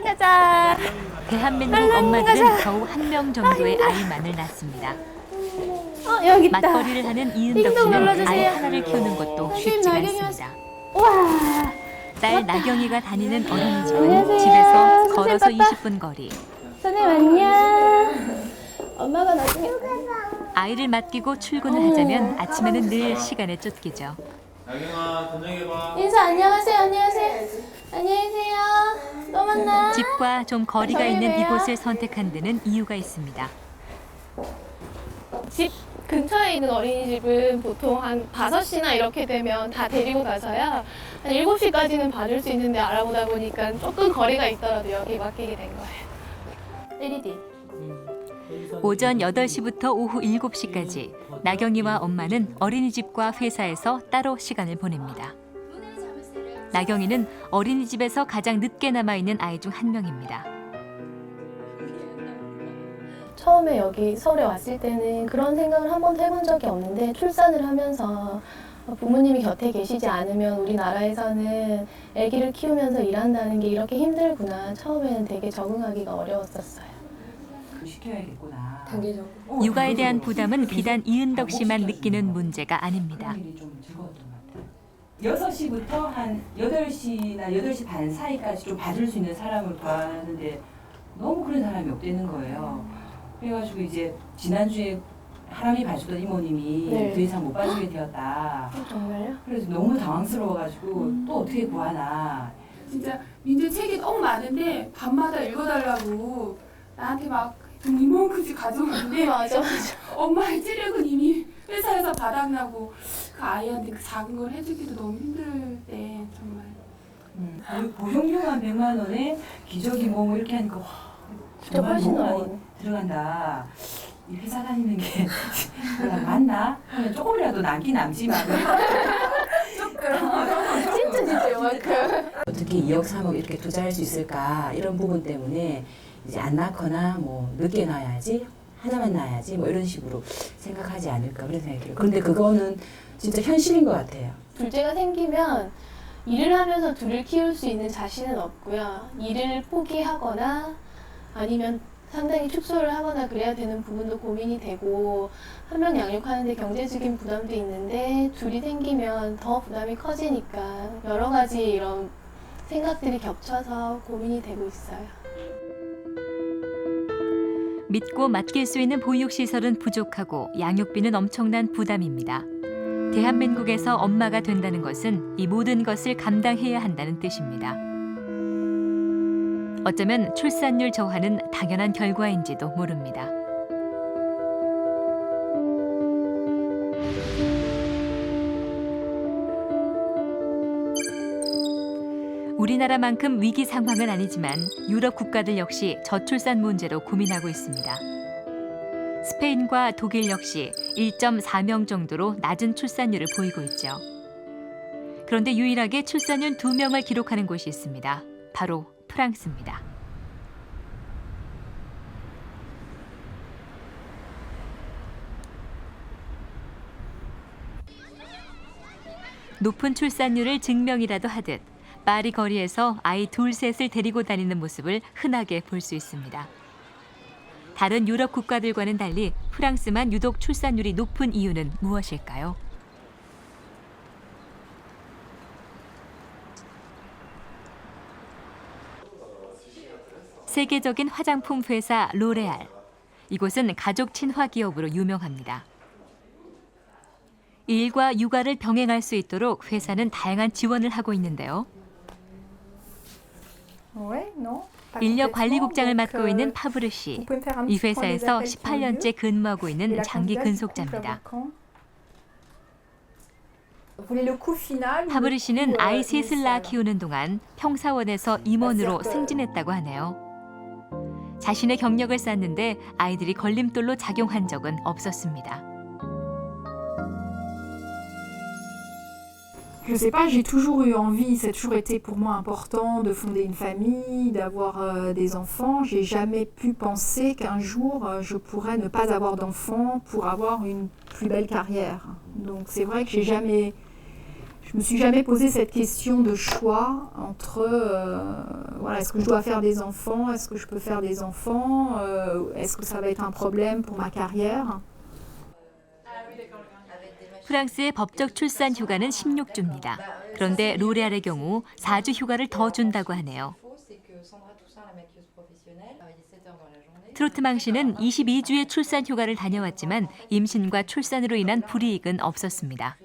얼른 가자. 대한민국 얼른 엄마들은 가자. 겨우 한 명 정도의 아이만을 낳습니다. 여기 있다. 맞벌이를 하는 이은덕 띵동 씨는 눌러주세요. 아이 하나를 키우는 것도 선생님, 쉽지가 나경이 않습니다. 와. 딸 나경이가 다니는 어린이집은 안녕하세요. 집에서 선생님 걸어서 빠빠. 20분 거리. 선생님 안녕. 엄마가 나중에 아이를 맡기고 출근을 하자면 아침에는 늘 시간에 쫓기죠. 나경아, 저녁해봐. 인사 안녕하세요. 안녕하세요. 안녕히 계세요. 또 만나. 집과 좀 거리가 저희 있는 왜요? 이곳을 선택한 데는 이유가 있습니다. 집 근처에 있는 어린이집은 보통 한 5시나 이렇게 되면 다 데리고 가서요. 한 7시까지는 봐줄 수 있는데 알아보다 보니까 조금 거리가 있더라도 여기 맡기게 된 거예요. LED. 오전 8시부터 오후 7시까지 나경이와 엄마는 어린이집과 회사에서 따로 시간을 보냅니다. 나경이는 어린이집에서 가장 늦게 남아있는 아이 중 한 명입니다. 처음에 여기 서울에 왔을 때는 그런 생각을 한 번도 해본 적이 없는데 출산을 하면서 부모님이 곁에 계시지 않으면 우리나라에서는 아기를 키우면서 일한다는 게 이렇게 힘들구나. 처음에는 되게 적응하기가 어려웠었어요. 시켜야겠구나. 단계적으로. 육아에 대한 부담은 비단 이은덕 씨만 느끼는 문제가 아닙니다. 그런 일이 좀 즐거웠던 것 같아요. 6시부터 한 8시나 8시 반 사이까지 좀 봐줄 수 있는 사람을 구하는데 너무 그런 사람이 없다는 거예요. 그래가지고 이제 지난주에 하람이 봐주던 이모님이 네. 더 이상 못 봐주게 되었다. 정말요? 그래서 너무 당황스러워가지고 또 어떻게 구하나. 진짜 민재 책이 너무 많은데 밤마다 읽어달라고 나한테 막 이만큼씩 가져오는데 맞아. 엄마의 체력은 이미 회사에서 바닥나고 그 아이한테 그 작은 걸 해주기도 너무 힘들 때 정말 그리고 보형료만 100만 원에 기저귀 뭐 이렇게 하니까 와, 진짜 훨씬 너무 많이 나오네. 들어간다. 이 회사 다니는 게 맞나? 하면 조금이라도 남긴 남지만 진짜 이만큼. 어떻게 2억 3억 이렇게 투자할 수 있을까 이런 부분 때문에 이제 안 낳거나 뭐 늦게 낳아야지 하나만 낳아야지 뭐 이런 식으로 생각하지 않을까 그런 생각이 들어요. 그런데 그거는 진짜 현실인 것 같아요. 둘째가 생기면 일을 하면서 둘을 키울 수 있는 자신은 없고요. 일을 포기하거나 아니면 상당히 축소를 하거나 그래야 되는 부분도 고민이 되고 한 명 양육하는데 경제적인 부담도 있는데 둘이 생기면 더 부담이 커지니까 여러 가지 이런 생각들이 겹쳐서 고민이 되고 있어요. 믿고 맡길 수 있는 보육시설은 부족하고 양육비는 엄청난 부담입니다. 대한민국에서 엄마가 된다는 것은 이 모든 것을 감당해야 한다는 뜻입니다. 어쩌면 출산율 저하는 당연한 결과인지도 모릅니다. 우리나라만큼 위기 상황은 아니지만 유럽 국가들 역시 저출산 문제로 고민하고 있습니다. 스페인과 독일 역시 1.4명 정도로 낮은 출산율을 보이고 있죠. 그런데 유일하게 출산율 2명을 기록하는 곳이 있습니다. 바로 프랑스입니다. 높은 출산율을 증명이라도 하듯 파리 거리에서 아이 둘 셋을 데리고 다니는 모습을 흔하게 볼 수 있습니다. 다른 유럽 국가들과는 달리 프랑스만 유독 출산율이 높은 이유는 무엇일까요? 세계적인 화장품 회사 로레알. 이곳은 가족 친화 기업으로 유명합니다. 일과 육아를 병행할 수 있도록 회사는 다양한 지원을 하고 있는데요. 인력 관리국장을 맡고 있는 파브르 씨. 이 회사에서 18년째 근무하고 있는 장기 근속자입니다. 파브르 씨는 아이 셋을 낳아 키우는 동안 평사원에서 임원으로 승진했다고 하네요. 자신의 경력을 쌓는데 아이들이 걸림돌로 작용한 적은 없었습니다. Je sais pas, j'ai toujours eu envie, ça a toujours été pour moi important de fonder une famille, d'avoir des enfants. J'ai jamais pu penser qu'un jour je pourrais ne pas avoir d'enfants pour avoir une plus belle carrière. Donc c'est vrai que Je me suis jamais posé cette question de choix entre voilà, est-ce que je dois faire des enfants, est-ce que je peux faire des enfants, est-ce que ça va être un problème pour ma carrière. 프랑스의 법적 출산 휴가는 16주입니다. 그런데 로레알의 경우 4주 휴가를 더 준다고 하네요. 트로트망 씨는 22주의 출산 휴가를 다녀왔지만 임신과 출산으로 인한 불이익은 없었습니다.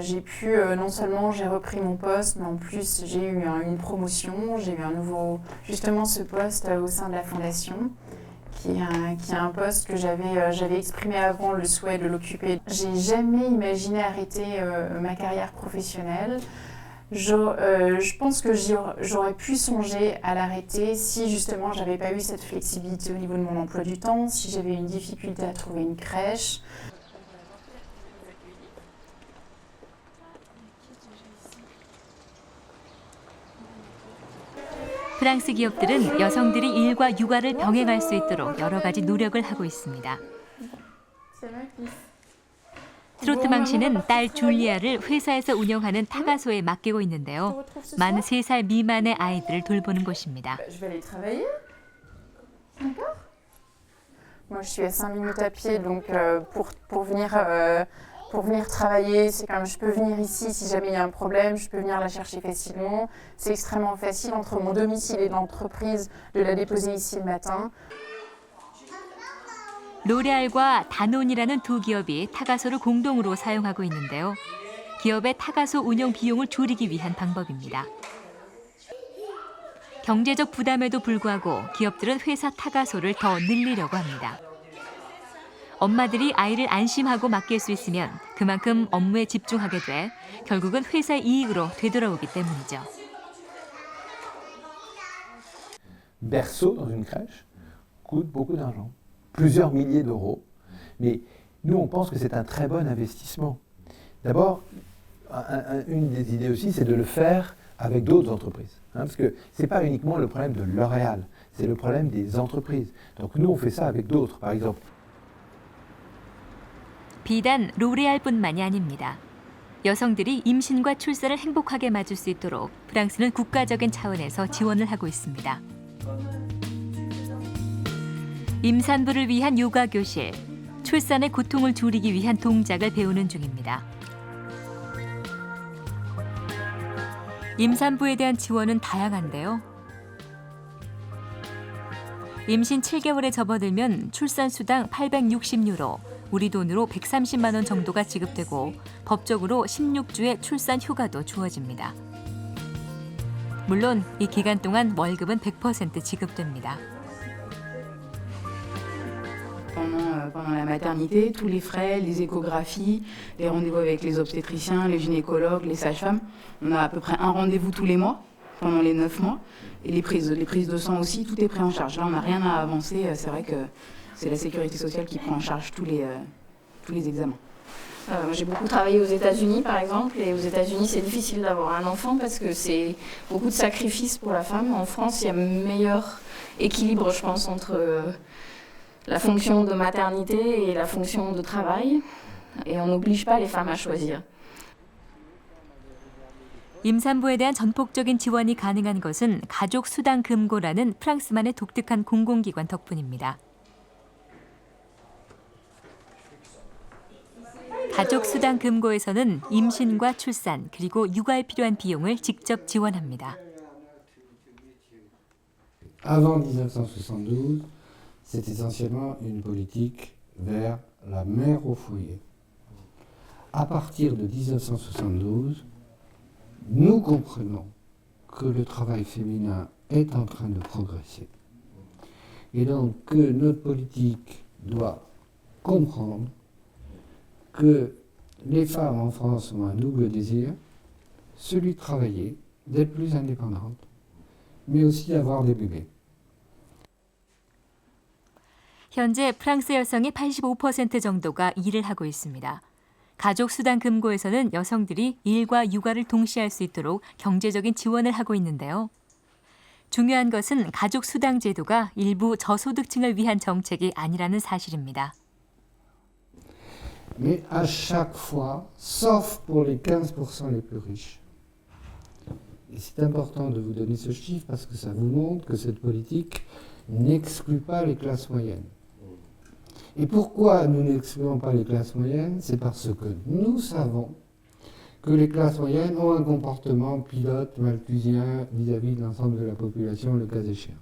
J'ai pu, non seulement j'ai repris mon poste, mais en plus j'ai eu une promotion, j'ai eu un nouveau, justement ce poste au sein de la fondation, qui est un poste que j'avais exprimé avant le souhait de l'occuper. J'ai jamais imaginé arrêter ma carrière professionnelle. Je pense que j'aurais pu songer à l'arrêter si justement j'avais pas eu cette flexibilité au niveau de mon emploi du temps, si j'avais eu une difficulté à trouver une crèche. 프랑스 기업들은 여성들이 일과 육아를 병행할 수 있도록 여러 가지 노력을 하고 있습니다. 트로트망 씨는 딸 줄리아를 회사에서 운영하는 타가소에 맡기고 있는데요. 만 3살 미만의 아이들을 돌보는 곳입니다. Je vais aller travailler. D'accord. Moi, je suis à 5 minutes à pied, donc pour venir travailler, c'est comme je peux venir ici si jamais il y a un problème, je peux venir la chercher facilement. C'est extrêmement facile entre mon domicile et l'entreprise de la déposer ici le matin. 로레알과 다논이라는 두 기업이 타가소를 공동으로 사용하고 있는데요. 기업의 타가소 운영 비용을 줄이기 위한 방법입니다. 경제적 부담에도 불구하고 기업들은 회사 타가소를 더 늘리려고 합니다. 엄마들이 아이를 안심하고 맡길 수 있으면 그만큼 업무에 집중하게 돼 결국은 회사의 이익으로 되돌아오기 때문이죠. Berceau dans une crèche coûte beaucoup d'argent, plusieurs milliers d'euros. Mais nous, on pense que c'est un très bon investissement. D'abord, une des idées aussi, c'est de le faire avec d'autres entreprises. Parce que ce n'est pas uniquement le problème de L'Oréal, c'est le problème des entreprises. Donc nous, on fait ça avec d'autres, par exemple. 비단 로레알뿐만이 아닙니다. 여성들이 임신과 출산을 행복하게 맞을 수 있도록 프랑스는 국가적인 차원에서 지원을 하고 있습니다. 임산부를 위한 요가 교실, 출산의 고통을 줄이기 위한 동작을 배우는 중입니다. 임산부에 대한 지원은 다양한데요. 임신 7개월에 접어들면 출산 수당 860유로, 우리 돈으로 130만 원 정도가 지급되고 법적으로 16주의 출산 휴가도 주어집니다. 물론 이 기간 동안 월급은 100% 지급됩니다. Pendant la maternité, tous les frais, les échographies, les rendez-vous avec les obstétriciens, les gynécologues, les sages-femmes. On a à peu près un rendez-vous tous les mois, pendant les 9 mois. Et les prises de sang aussi, tout est pris en charge. Là, on n'a rien à avancer. C'est vrai que c'est la sécurité sociale qui prend en charge tous les examens. J'ai beaucoup travaillé aux États-Unis, par exemple, et aux États-Unis, c'est difficile d'avoir un enfant parce que c'est beaucoup de sacrifices pour la femme. En France, il y a un meilleur équilibre, je pense, entre la fonction de maternité et la fonction de travail, et on n'oblige pas les femmes à choisir. 임산부에 대한 전폭적인 지원이 가능한 것은 가족수당금고라는 프랑스만의 독특한 공공기관 덕분입니다. 가족수당금고에서는 임신과 출산 그리고 육아에 필요한 비용을 직접 지원합니다. Avant 1972, c'est essentiellement une politique vers la mère au foyer. À partir de 1972, nous comprenons que le travail féminin est en train de progresser. Et donc que notre politique doit comprendre que les femmes en France ont un double désir, celui de travailler, d'être plus indépendantes, mais aussi d'avoir des bébés. 현재 프랑스 여성의 85% 정도가 일을 하고 있습니다. 가족수당금고에서는 여성들이 일과 육아를 동시에 할 수 있도록 경제적인 지원을 하고 있는데요. 중요한 것은 가족수당 제도가 일부 저소득층을 위한 정책이 아니라는 사실입니다. mais à chaque fois, sauf pour les 15% les plus riches. Et c'est important de vous donner ce chiffre parce que ça vous montre que cette politique n'exclut pas les classes moyennes. Et pourquoi nous n'excluons pas les classes moyennes? C'est parce que nous savons que les classes moyennes ont un comportement pilote malthusien vis-à-vis de l'ensemble de la population, le cas échéant.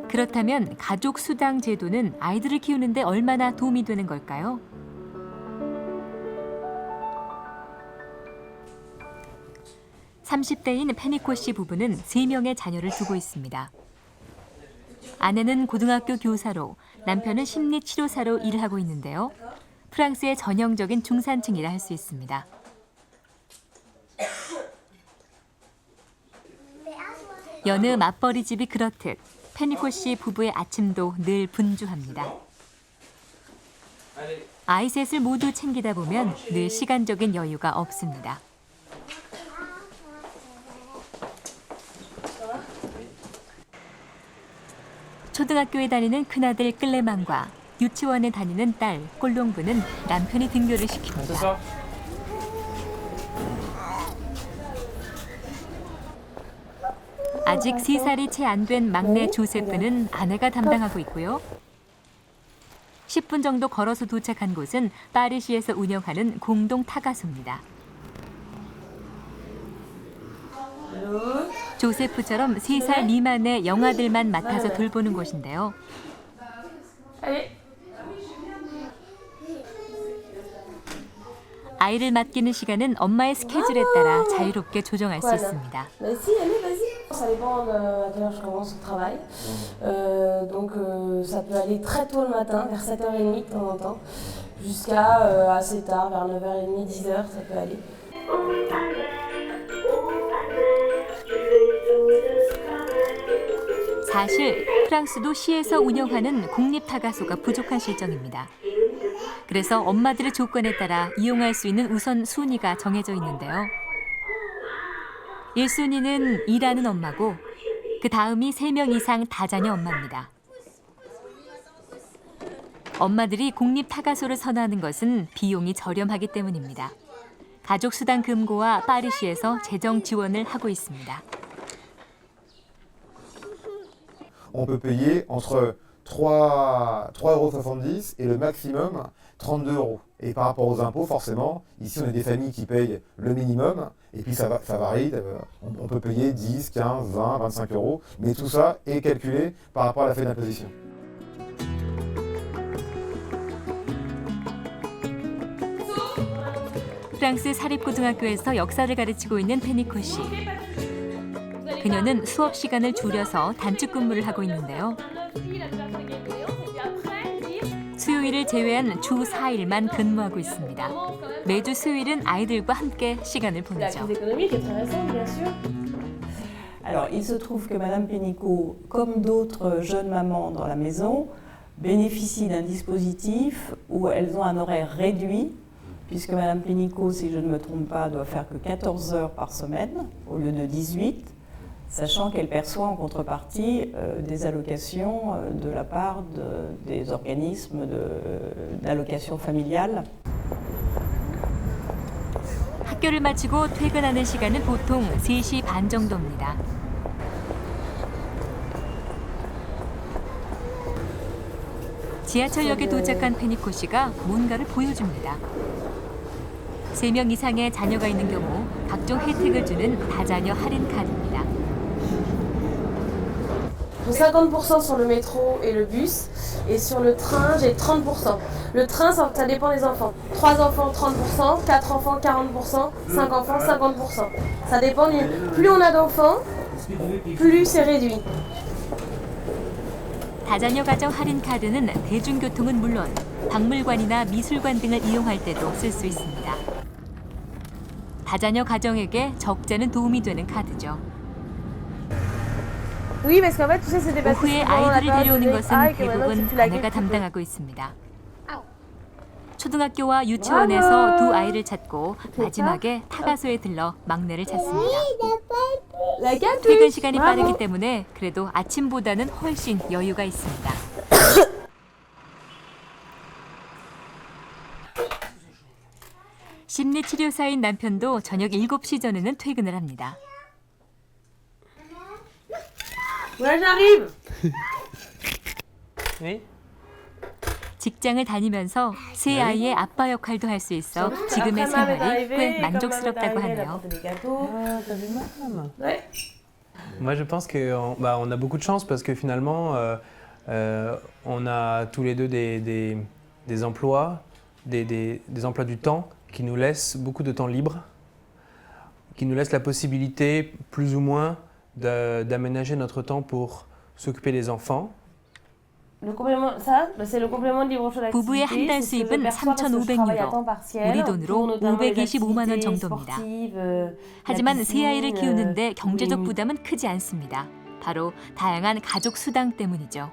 그렇다면 가족 수당 제도는 아이들을 키우는데 얼마나 도움이 되는 걸까요? (30대인) 페니코 씨 부부는 3명의 자녀를 두고 있습니다. 아내는 고등학교 교사로, 남편은 심리치료사로 일을 하고 있는데요. 프랑스의 전형적인 중산층이라 할 수 있습니다. 여느 맞벌이집이 그렇듯 페니코 씨 부부의 아침도 늘 분주합니다. 아이 셋을 모두 챙기다 보면 늘 시간적인 여유가 없습니다. 초등학교에 다니는 큰아들 끌레망과 유치원에 다니는 딸 꼴롱부는 남편이 등교를 시킵니다. 아직 3살이 채 안 된 막내 조세프는 아내가 담당하고 있고요. 10분 정도 걸어서 도착한 곳은 파리시에서 운영하는 공동 타가소입니다. 조세프처럼 3살 미만의 영아들만 맡아서 돌보는 곳인데요. 아이를 맡기는 시간은 엄마의 스케줄에 따라 자유롭게 조정할 수 있습니다. Ça dépend à quelle heure je commence le travail. Donc ça peut aller très tôt le matin, vers 7h30 de temps en temps, jusqu'à assez tard, vers 9h30, 10h, ça peut aller. 사실 프랑스도 시에서 운영하는 공립타가소가 부족한 실정입니다. 그래서 엄마들의 조건에 따라 이용할 수 있는 우선 순위가 정해져 있는데요. 1순위는 일하는 엄마고 그 다음이 3명 이상 다자녀 엄마입니다. 엄마들이 공립타가소를 선호하는 것은 비용이 저렴하기 때문입니다. 가족수당 금고와 파리시에서 재정 지원을 하고 있습니다. On peut payer entre 3,70 € et le maximum 32 €. Et par rapport aux impôts, forcément, ici on est des familles qui payent le minimum, et puis ça varie, on peut payer 10, 15, 20, 25 €, mais tout ça est calculé par rapport à la feuille d'imposition. 프랑스 사립고등학교에서 역사를 가르치고 있는 페니코 씨. 그녀는 수업 시간을 줄여서 단축 근무를 하고 있는데요. 수요일을 제외한 주 4일만 근무하고 있습니다. 매주 수요일은 아이들과 함께 시간을 보내죠. Alors, il se trouve que Madame Pénicaud, comme d'autres jeunes mamans dans la maison, bénéficient d'un dispositif où elles ont un horaire réduit, puisque Madame Pénicaud, si je ne me trompe pas, doit faire que 14 heures par semaine au lieu de 18, sachant qu'elle perçoit en contrepartie des allocations de la part des organismes d'allocation familiale. 학교를 마치고 퇴근하는 시간은 보통 3시 반 정도입니다. 지하철역에 도착한 페니코 씨가 뭔가를 보여줍니다. 3명 이상의 자녀가 있는 경우 각종 혜택을 주는 다자녀 할인 카드입니다. 50% sur le métro et le bus, et sur le train, j'ai 30%. Le train, ça dépend des enfants. 3 enfants, 30%, 4 enfants, 40%, 5 enfants, 50%. Ça dépend plus on a d'enfants, plus c'est réduit. 다자녀 가정 할인 카드는 대중교통은 물론 박물관이나 미술관 등을 이용할 때도 쓸 수 있습니다. 다자녀 가정에게 적재는 도움이 되는 카드죠. 오후에 아이들을 데려오는 것은 대부분 아내가 담당하고 있습니다. 초등학교와 유치원에서 두 아이를 찾고 마지막에 타가소에 들러 막내를 찾습니다. 퇴근 시간이 빠르기 때문에 그래도 아침보다는 훨씬 여유가 있습니다. 심리치료사인 남편도 저녁 7시 전에는 퇴근을 합니다. Ouais, j'arrive. Oui. 직장을 다니면서 세 아이의 아빠 역할도 할 수 있어 지금의 생활이 꽤 만족스럽다고 하네요. Moi, je pense qu'on a beaucoup de chance parce que finalement, on a tous les deux des emplois, des emplois du temps qui nous laissent beaucoup de temps libre, qui nous laissent la possibilité, plus ou moins, d'aménager notre temps pour s'occuper des enfants. Le complément, ça, c'est le complément de libre choix d'activité. 부부의 한 달 수입은 3,500유로, 우리 돈으로 525만 원 정도입니다. 하지만 세 아이를 키우는데 경제적 부담은 크지 않습니다. 바로 다양한 가족 수당 때문이죠.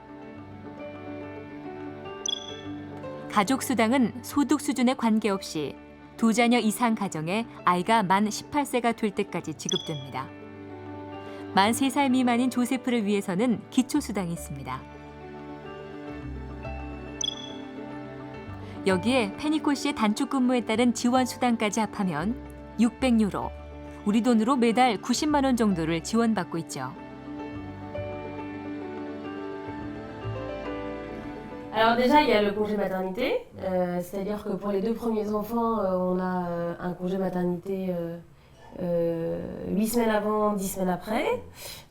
가족 수당은 소득 수준에 관계없이 2자녀 이상 가정에 아이가 만 18세가 될 때까지 지급됩니다. 만 3살 미만인 조세프를 위해서는 기초수당이 있습니다. 여기에 페니코 씨의 단축 근무에 따른 지원 수당까지 합하면 600유로, 우리 돈으로 매달 90만 원 정도를 지원받고 있죠. Alors déjà, il y a le congé maternité, c'est-à-dire que pour les 2 premiers enfants, on a un congé maternité 8 semaines avant, 10 semaines après.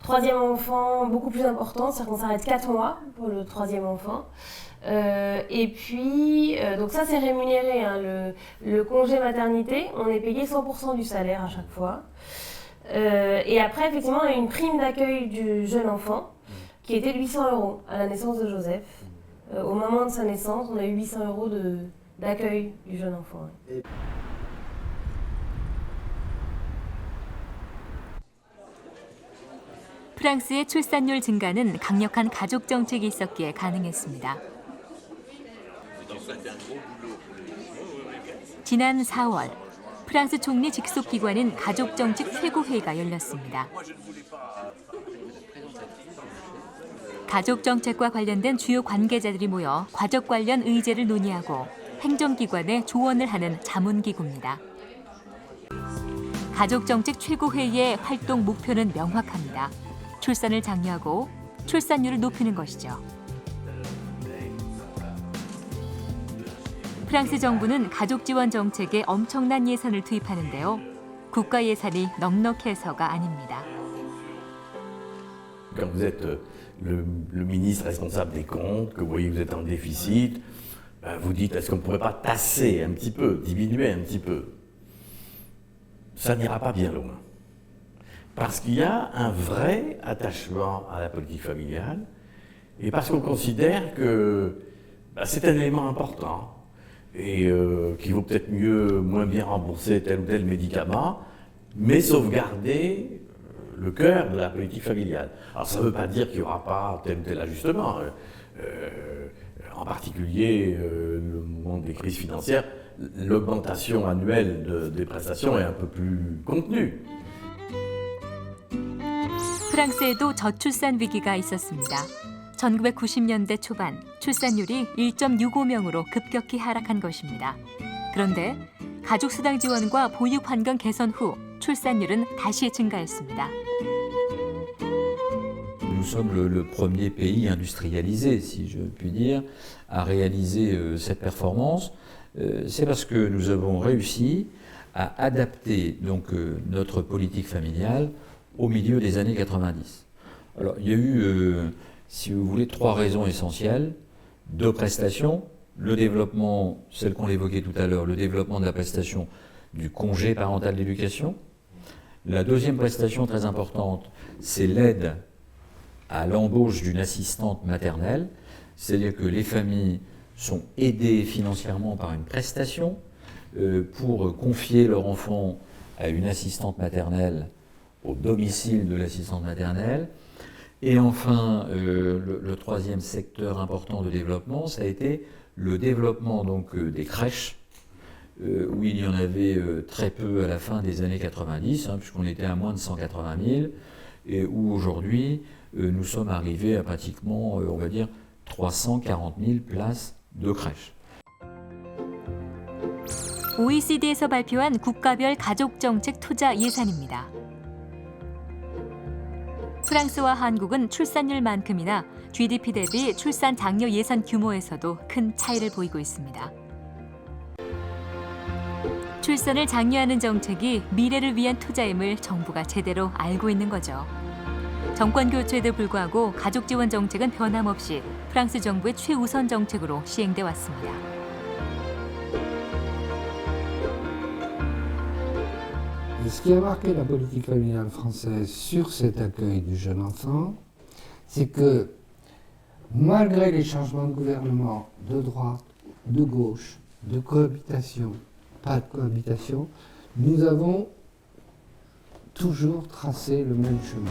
3e enfant, beaucoup plus important, c'est-à-dire qu'on s'arrête 4 mois pour le 3e enfant. Et puis, donc ça c'est rémunéré, hein, le congé maternité, on est payé 100% du salaire à chaque fois. Et après, effectivement, on a une prime d'accueil du jeune enfant qui était de 800 € à la naissance de Joseph. Au moment de sa naissance, on a eu 800 € d'accueil du jeune enfant. Ouais. 프랑스의 출산율 증가는 강력한 가족 정책이 있었기에 가능했습니다. 지난 4월, 프랑스 총리 직속 기관인 가족정책 최고회의가 열렸습니다. 가족정책과 관련된 주요 관계자들이 모여 가족 관련 의제를 논의하고 행정기관에 조언을 하는 자문기구입니다. 가족정책 최고회의의 활동 목표는 명확합니다. 출산을 장려하고 출산율을 높이는 것이죠. 프랑스 정부는 가족 지원 정책에 엄청난 예산을 투입하는데요. 국가 예산이 넉넉해서가 아닙니다. Quand vous êtes le ministre responsable des comptes, que vous voyez que vous êtes en déficit, vous dites est-ce qu'on ne pourrait pas tasser un petit peu, diminuer un petit peu? Ça n'ira pas bien loin. Parce qu'il y a un vrai attachement à la politique familiale et parce qu'on considère que c'est un élément important et qu'il vaut peut-être moins bien rembourser tel ou tel médicament, mais sauvegarder le cœur de la politique familiale. Alors ça ne veut pas dire qu'il n'y aura pas tel ou tel ajustement. En particulier, le moment des crises financières, l'augmentation annuelle des prestations est un peu plus contenue. 프랑스에도 저출산 위기가 있었습니다. 1990년대 초반 출산율이 1.65명으로 급격히 하락한 것입니다. 그런데 가족수당 지원과 보육 환경 개선 후 출산율은 다시 증가했습니다. Nous sommes le premier pays industrialisé, si je puis dire, à réaliser cette performance. C'est parce que nous avons réussi à adapter donc, notre politique familiale au milieu des années 90. Alors, il y a eu, si vous voulez, 3 raisons essentielles. 2 prestations. Le développement, celle qu'on évoquait tout à l'heure, le développement de la prestation du congé parental d'éducation. La deuxième prestation très importante, c'est l'aide à l'embauche d'une assistante maternelle. C'est-à-dire que les familles sont aidées financièrement par une prestation pour confier leur enfant à une assistante maternelle au domicile de l'assistante maternelle. Et enfin, le troisième secteur important de développement, ça a été le développement donc, des crèches, où il y en avait très peu à la fin des années 90, puisqu'on était à moins de 180 000, et où aujourd'hui, nous sommes arrivés à pratiquement, on va dire, 340 000 places de crèches. OECD에서 발표한 국가별 가족정책 투자 예산입니다. 프랑스와 한국은 출산율만큼이나 GDP 대비 출산 장려 예산 규모에서도 큰 차이를 보이고 있습니다. 출산을 장려하는 정책이 미래를 위한 투자임을 정부가 제대로 알고 있는 거죠. 정권 교체에도 불구하고 가족 지원 정책은 변함없이 프랑스 정부의 최우선 정책으로 시행돼 왔습니다. Et ce qui a marqué la politique familiale française sur cet accueil du jeune enfant, c'est que malgré les changements de gouvernement de droite, de gauche, de cohabitation, pas de cohabitation, nous avons toujours tracé le même chemin.